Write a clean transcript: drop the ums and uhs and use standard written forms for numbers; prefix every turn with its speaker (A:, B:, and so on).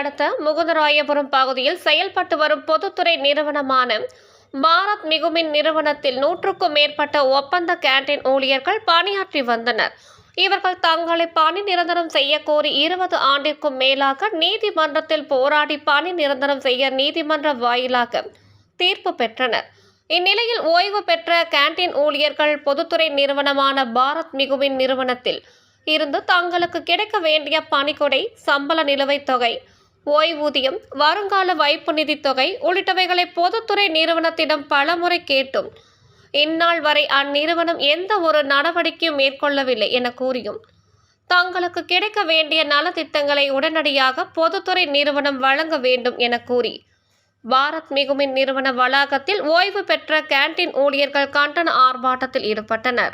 A: அடுத்த முகுந்தராயபுரம் பகுதியில் செயல்பட்டு வரும் பொதுத்துறை நிறுவனமான பாரத் மிகுமின் நிறுவனத்தில் 100க்கும் மேற்பட்ட ஒப்பந்த கேண்டீன் ஊழியர்கள் பணியாற்றி வந்தனர். இவர்கள் தங்களை பணி நிரந்தரம் செய்ய கோரி 20 ஆண்டிற்கும் மேலாக நீதிமன்றத்தில் போராடி பணி நிரந்தரம் செய்ய நீதிமன்ற வாயிலாக தீர்ப்பு பெற்றனர். இந்நிலையில் ஓய்வு பெற்ற கேண்டீன் ஊழியர்கள் பொதுத்துறை நிறுவனமான பாரத் மிகுமின் நிறுவனத்தில் இருந்து தங்களுக்கு கிடைக்க வேண்டிய பணிக்கொடை, சம்பள நிலுவைத் தொகை, ஓய்வூதியம், வருங்கால வைப்பு நிதி தொகை உள்ளிட்டவைகளை பொதுத்துறை நிறுவனத்திடம் பலமுறை கேட்டும் இந்நாள் வரை அந்நிறுவனம் எந்த ஒரு நடவடிக்கையும் மேற்கொள்ளவில்லை என கூறியும் தங்களுக்கு கிடைக்க வேண்டிய நலத்திட்டங்களை உடனடியாக பொதுத்துறை நிறுவனம் வழங்க வேண்டும் என கூறி பாரத் மிகுமின் நிறுவன வளாகத்தில் ஓய்வு பெற்ற கேண்டீன் ஊழியர்கள் கண்டன ஆர்ப்பாட்டத்தில் ஈடுபட்டனர்.